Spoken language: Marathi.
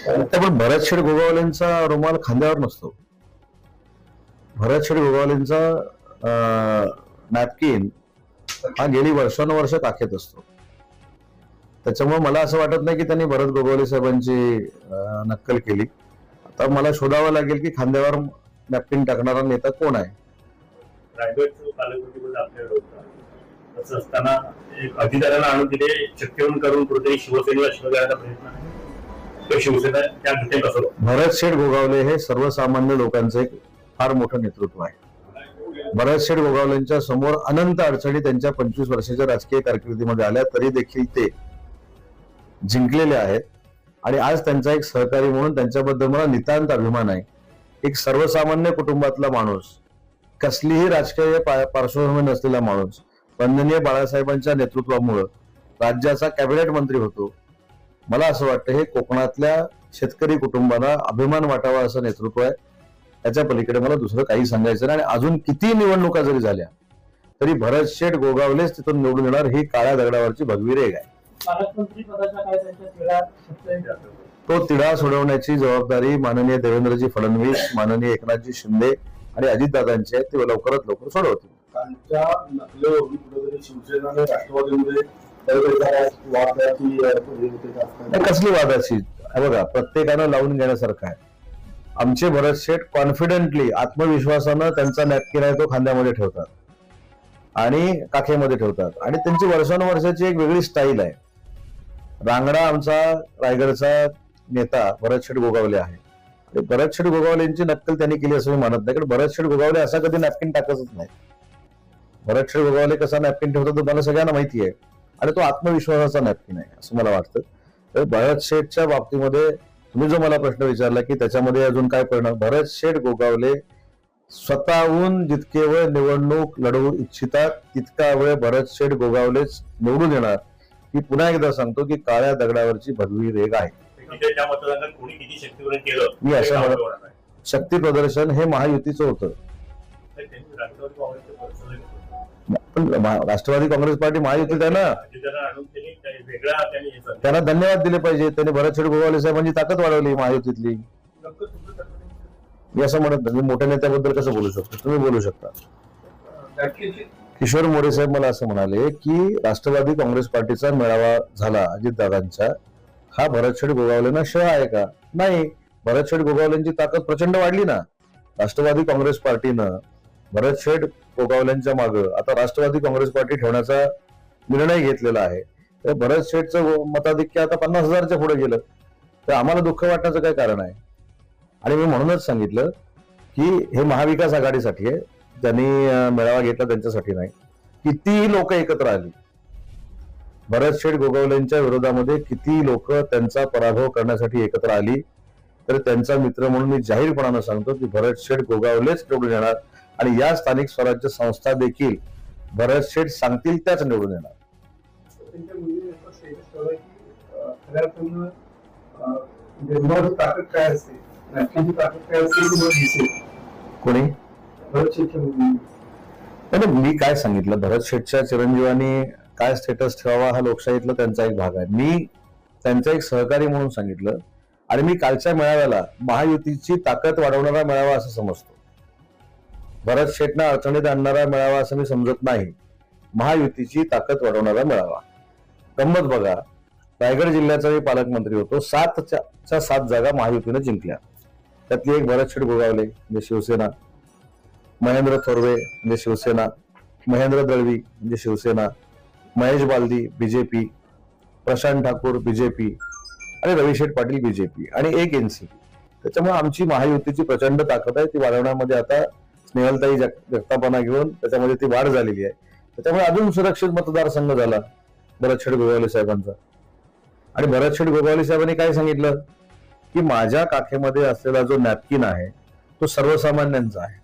पण भरत शेठ गोगावलेंचा रुमाल खांद्यावर नसतो. भरत शेठ गोगावलेंचा नॅपकिन हा गेली वर्षानुवर्ष काखेत असतो. त्याच्यामुळे मला असं वाटत नाही की त्यांनी भरत गोगावले साहेबांची नक्कल केली. आता मला शोधावं लागेल की खांद्यावर नॅपकिन टाकणारा नेता कोण आहे. रायगडचं पालकमंत्रीपद आपल्याकडे होतं. तसं असताना एक अधिकाऱ्याला आणून तिथे चक्कीवरून करून कुठेतरी शिवसेनेला शिवगाळाचा प्रयत्न आहे. शिवसेना त्या घटनेत असं भरत शेठ गोगावले हे सर्वसामान्य लोकांचं एक फार मोठं नेतृत्व आहे. भरत शेठ गोगावलेंच्या समोर अनंत अडचणी त्यांच्या 25 वर्षाच्या राजकीय कारकिर्दीमध्ये आल्या, तरी देखील ते जिंकलेले आहेत. आणि आज त्यांचा एक सहकारी म्हणून त्यांच्याबद्दल मला नितांत अभिमान आहे. एक सर्वसामान्य कुटुंबातला माणूस, कसलीही राजकीय पार्श्वभूमी नसलेला माणूस, वंदनीय बाळासाहेबांच्या नेतृत्वामुळे राज्याचा कॅबिनेट मंत्री होतो. मला असं वाटतं हे कोकणातल्या शेतकरी कुटुंबांना अभिमान वाटावा असं नेतृत्व आहे. त्याच्या पलीकडे मला दुसरं काही सांगायचं नाही. आणि अजून किती निवडणुका जरी झाल्या तरी भरत शेठ गोगावलेच तिथून निवडून येणार, ही काळ्या दगडावरची भगवी रेघ आहे. तो तिढा सोडवण्याची जबाबदारी माननीय देवेंद्रजी फडणवीस, माननीय एकनाथजी शिंदे आणि अजितदादांची आहे. ते लवकरात लवकर सोडवतील. त्यांच्या नकलेवरून कुठेतरी शिवसेना आणि राष्ट्रवादीमध्ये कसली वादाची बघा, प्रत्येकानं लावून घेण्यासारखं आहे. आमचे भरत शेठ कॉन्फिडेंटली, आत्मविश्वासानं त्यांचा नॅपकिन आहे तो खांद्यामध्ये ठेवतात आणि काखेमध्ये ठेवतात. आणि त्यांची वर्षानुवर्षाची एक वेगळी स्टाईल आहे. रांगडा आमचा रायगडचा नेता भरत शेठ गोगावले आहे. आणि भरत शेठ गोगावलेंची नक्कल त्यांनी केली असं मी मानत नाही, कारण भरत शेठ गोगावले असा कधी नॅपकिन टाकतच नाही. भरत शेठ गोगावले कसा नॅपकिन ठेवतो तो मला सगळ्यांना माहिती आहे. आणि तो आत्मविश्वासाचा नॅपकिन आहे असं मला वाटतं. तर भरत शेठच्या बाबतीमध्ये तुम्ही जो मला प्रश्न विचारला की त्याच्यामध्ये अजून काय परिणाम, भरत शेठ गोगावले स्वतःहून जितके वेळ निवडणूक लढवू इच्छितात तितका वेळ भरत शेठ गोगावलेच निवडून येणार. ही पुन्हा एकदा सांगतो की काळ्या दगडावरची भगवी रेघ आहे. मी असं म्हणत, शक्ती प्रदर्शन हे महायुतीचं होतं. पण राष्ट्रवादी काँग्रेस पार्टी महायुतीत आहे ना, त्यांना धन्यवाद दिले पाहिजे. त्यांनी भरत शेठ गोगावले साहेबांची ताकद वाढवली महायुतीतली. मी असं म्हणत नाही, मी मोठ्या नेत्याबद्दल कसं बोलू शकतो, तुम्ही बोलू शकता. किशोर मोरे साहेब मला असं म्हणाले की राष्ट्रवादी काँग्रेस पार्टीचा मेळावा झाला अजितदादांचा, हा भरत शेठ गोगावलेंना शह आहे का? नाही. भरत शेठ गोगावलेंची ताकद प्रचंड वाढली ना. राष्ट्रवादी काँग्रेस पार्टीनं भरत शेठ गोगावलेंच्या मागं आता राष्ट्रवादी काँग्रेस पार्टी ठेवण्याचा निर्णय घेतलेला आहे. तर भरत शेठचं मताधिक्य आता 50,000च्या पुढे गेलं. तर आम्हाला दुःख वाटण्याचं काय कारण आहे? आणि मी म्हणूनच सांगितलं की हे महाविकास आघाडीसाठी आहे, ज्यांनी मेळावा घेतला त्यांच्यासाठी नाही. कितीही लोक एकत्र आली, भरत शेठ गोगावलेंच्या विरोधामध्ये किती लोक त्यांचा पराभव करण्यासाठी एकत्र आली, तर त्यांचा मित्र म्हणून मी जाहीरपणानं सांगतो की भरत शेठ गोगावलेच निवडून येणार. आणि या स्थानिक स्वराज्य संस्था देखील भरत शेठ सांगतील त्याच निवडून येणार. कोणी मी काय सांगितलं, भरत शेठच्या चिरंजीवांनी काय स्टेटस ठेवावा हा लोकशाहीतला त्यांचा एक भाग आहे. मी त्यांचा एक सहकारी म्हणून सांगितलं. आणि मी कालच्या मेळाव्याला महायुतीची ताकद वाढवणारा मेळावा असं समजतो. भरत शेठना अडचणीत आणणारा मेळावा असं मी समजत नाही. महायुतीची ताकद वाढवणारा मेळावा. गंमत बघा, रायगड जिल्ह्याचा मी पालकमंत्री होतो. 7च्या 7 जागा महायुतीनं जिंकल्या. त्यातली एक भरत शेठ गोगावले म्हणजे शिवसेना, महेंद्र थोरवे म्हणजे शिवसेना, महेंद्र दळवी म्हणजे शिवसेना, महेश बालदी बीजेपी, प्रशांत ठाकूर बीजेपी आणि रविशेठ पाटील बीजेपी आणि एक एनसीपी. त्याच्यामुळे आमची महायुतीची प्रचंड ताकद आहे. ती वाढवण्यामध्ये आता स्नेहलताई जगतापांना घेऊन त्याच्यामध्ये ती वाढ झालेली आहे. त्याच्यामुळे अजून सुरक्षित मतदारसंघ झाला भरत शेठ गोगावले साहेबांचा. आणि भरत शेठ गोगावले साहेबांनी काय सांगितलं की माझ्या काखेमध्ये असलेला जो नॅपकिन आहे तो सर्वसामान्यांचा आहे.